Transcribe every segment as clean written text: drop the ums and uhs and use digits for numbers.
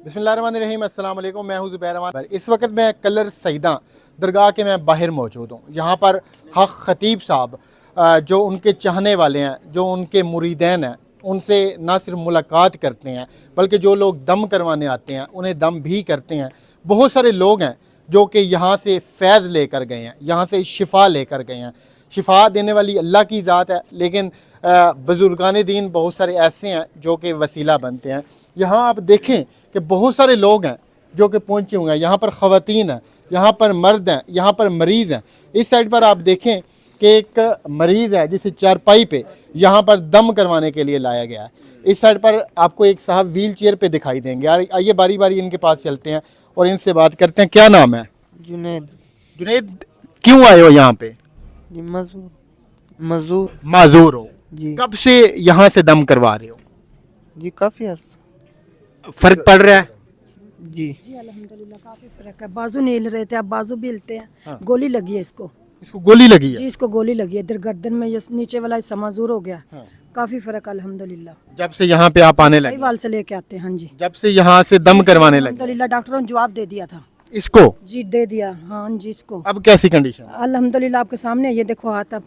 बिस्मिल्लाहिर्रहमानिर्रहीम, अस्सलाम वालेकुम। मैं हूं ज़ुबैर रहमान। इस वक्त मैं कलर सईदा दरगाह के मैं बाहर मौजूद हूँ। यहाँ पर हक़ ख़तीब साहब जो उनके चाहने वाले हैं, जो उनके मुरीदैन हैं, उनसे ना सिर्फ मुलाकात करते हैं बल्कि जो लोग दम करवाने आते हैं उन्हें दम भी करते हैं। बहुत सारे लोग हैं जो कि यहाँ से फैज़ लेकर गए हैं, यहाँ से शिफा लेकर गए हैं। शिफा देने वाली अल्लाह की ज़ात है, लेकिन बुज़ुर्गान दीन बहुत सारे ऐसे हैं जो कि वसीला बनते हैं। यहाँ आप देखें कि बहुत सारे लोग हैं जो कि पहुँचे हुए हैं। यहाँ पर ख़वातीन हैं, यहाँ पर मर्द हैं, यहाँ पर मरीज़ हैं। इस साइड पर आप देखें कि एक मरीज़ है जिसे चारपाई पे यहाँ पर दम करवाने के लिए लाया गया है। इस साइड पर आपको एक साहब व्हील चेयर पे दिखाई देंगे। यार आइए बारी बारी इनके पास चलते हैं और इनसे बात करते हैं। क्या नाम है? जुनैद। जुनैद, क्यों आए हो यहाँ पे? जी मजूर मजूर माजूर हो जी। कब से यहाँ से दम करवा रहे हो? जी काफ़ी फ़र्क पड़ रहा है? जी जी अल्हम्दुलिल्लाह काफी फर्क है। बाजू नहीं हिल रहे थे, अब बाजू भी हिलते हैं। हाँ। गोली लगी है इसको। इसको गोली लगी जी है? इसको गोली लगी है, इधर गर्दन में, ये नीचे वाला हिस्सा माजूर हो गया। हाँ। काफी फर्क है अल्हम्दुलिल्लाह। जब से यहाँ पे आप आने लगे? वाल से लेके आते हैं। हाँ जी जब से यहाँ से दम करवाने लगे? अल्हम्दुलिल्लाह डॉक्टरों ने जवाब दे दिया था। इसको जी दे दिया। हाँ जी इसको अब कैसी कंडीशन? अल्हम्दुलिल्लाह आपके सामने ये देखो हाथ। अब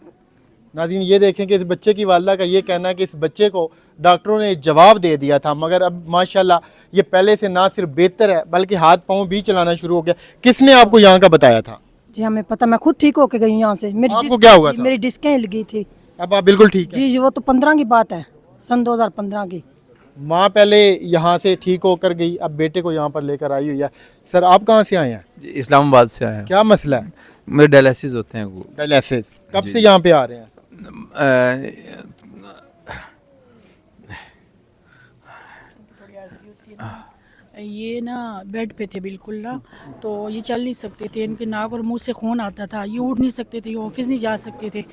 नाज़रीन ये देखें कि इस बच्चे की वालदा का ये कहना है कि इस बच्चे को डॉक्टरों ने जवाब दे दिया था, मगर अब माशाल्लाह ये पहले से ना सिर्फ बेहतर है बल्कि हाथ पाँव भी चलाना शुरू हो गया। किसने आपको यहाँ का बताया था? जी हमें पता, मैं खुद ठीक होके गई यहाँ से। मेरी आपको डिस्क- क्या हुआ जी, था? मेरी डिस्कें हिल गई थी। अब आप बिल्कुल ठीक है? जी वो तो 15 की बात है, सन 2015 की। माँ पहले यहाँ से ठीक होकर गई, अब बेटे को यहाँ पर लेकर आई हुई है। सर आप कहाँ से आए हैं? जी, इस्लामाबाद से आया हूँ। क्या मसला है? मेरे डायलिसिस होते हैं वो। डायलिसिस कब जी। से यहाँ पे आ रहे हैं? ये ना बेड पे थे बिल्कुल ना, तो ये चल नहीं सकते थे। इनके नाक और मुंह से खून आता था। ये उठ नहीं सकते थे, ये ऑफिस नहीं जा सकते थे,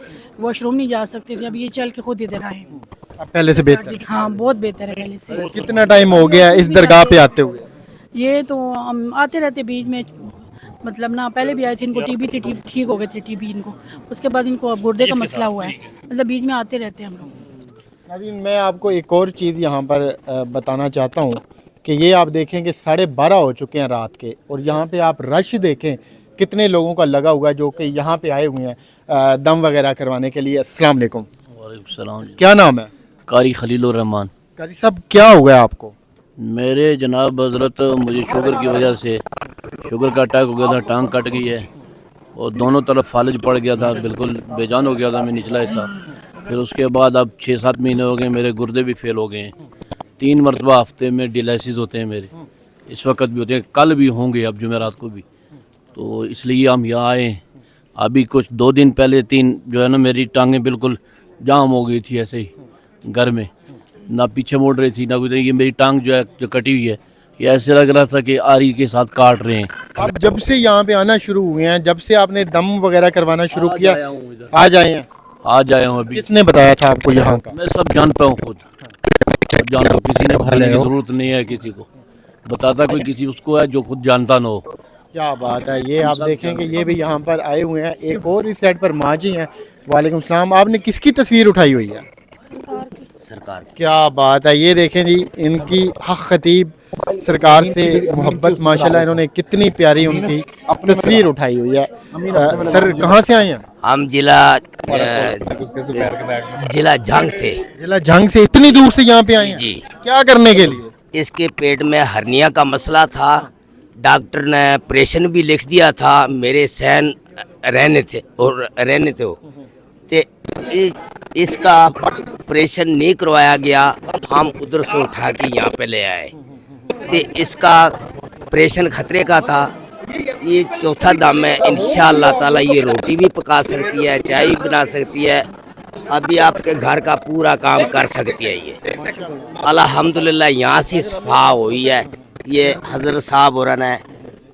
वॉशरूम नहीं जा सकते थे। अब ये चल के खुद इधर आए। अब पहले से बेहतर? जी हाँ बहुत बेहतर है पहले से। कितना टाइम हो गया इस दरगाह पे आते हुए? ये तो हम आते रहते बीच में, मतलब ना पहले भी आए थे। इनको टीबी थी, ठीक हो गए थे टीबी इनको। उसके बाद इनको अब गुर्दे का मसला हुआ है, मतलब बीच में आते रहते हैं हम लोग। नाज़रीन मैं आपको एक और चीज़ यहाँ पर बताना चाहता हूँ कि ये आप देखें कि 12:30 हो चुके हैं रात के, और यहाँ पे आप रश देखें कितने लोगों का लगा हुआ है जो कि यहाँ पे आए हुए हैं दम वगैरह करवाने के लिए। अस्सलाम वालेकुम। वालेकुम सलाम। क्या नाम है? कारी खलीलुर रहमान। कारी साहब क्या हुआ है आपको? मेरे जनाब हज़रत मुझे शुगर की वजह से शुगर का अटैक हो गया था, टांग कट गई है और दोनों तरफ फालिज पड़ गया था, बिल्कुल बेजान हो गया था मैं निचला हिस्सा। फिर उसके बाद अब 6-7 महीने हो गए, मेरे गुर्दे भी फेल हो गए हैं। 3 मरतबा हफ्ते में डायलिसिस होते हैं मेरे, इस वक्त भी होते हैं, कल भी होंगे, अब जुमेरात को भी। तो इसलिए हम यहाँ आए। अभी कुछ 2 दिन पहले 3 जो है ना, मेरी टांगें बिल्कुल जाम हो गई थी ऐसे ही घर में, ना पीछे मुड़ रही थी ना कुछ। ये मेरी टांग जो है जो कटी हुई है, ये ऐसे लग रहा था कि आरी के साथ काट रहे हैं। आप जब से यहाँ पे आना शुरू हुए हैं, जब से आपने दम वगैरह करवाना शुरू किया, आया हूँ इधर। आज आए हैं? आज आया हूँ अभी। किसने बताया था आपको यहाँ का? मैं सब जानता हूँ, खुद सब जानता हूँ। किसी ने बताने की जरूरत नहीं है, किसी को बताता कोई किसी उसको है जो खुद जानता ना हो। क्या बात है। ये आप देखें कि ये भी यहाँ पर आए हुए हैं। एक और इस साइड पर माँ जी हैं। वालेकुम सलाम। आपने किसकी तस्वीर उठाई हुई है? सरकार क्या बात है। ये देखें जी, इनकी हक़ ख़तीब सरकार से मोहब्बत, माशाल्लाह इन्होंने कितनी प्यारी उनकी तस्वीर उठाई हुई है। सर कहाँ से आए हैं? हम जिला जंग से। जिला जंग से? इतनी दूर से यहाँ पे आए हैं? जी। क्या करने के लिए? इसके पेट में हर्निया का मसला था, डॉक्टर ने ऑपरेशन भी लिख दिया था। मेरे सहन रहने थे वो ते इसका ऑपरेशन नहीं करवाया गया। हम उधर से उठा के यहाँ पे ले आए। ते इसका ऑपरेशन खतरे का था। ये चौथा दम है, इंशाअल्लाह ताला ये रोटी भी पका सकती है, चाय भी बना सकती है, अभी आपके घर का पूरा काम कर सकती है ये। अल्हम्दुलिल्लाह यहाँ से सफा हुई है। ये हजरत साहब हो रहा है,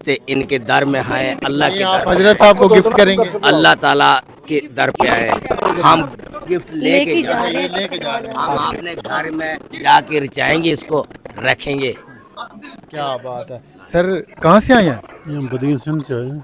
ते इनके दर में है, अल्लाह के आप दर, हजरत साहब को गिफ्ट करेंगे? अल्लाह ताला के दर पे आए, हम गिफ्ट लेके जा रहे हैं। लेके जा रहे हैं। हम अपने घर में जाके रचाएंगे, इसको रखेंगे। क्या बात है। सर कहाँ से आए हैं? हम बदीन सिंध से आए हैं।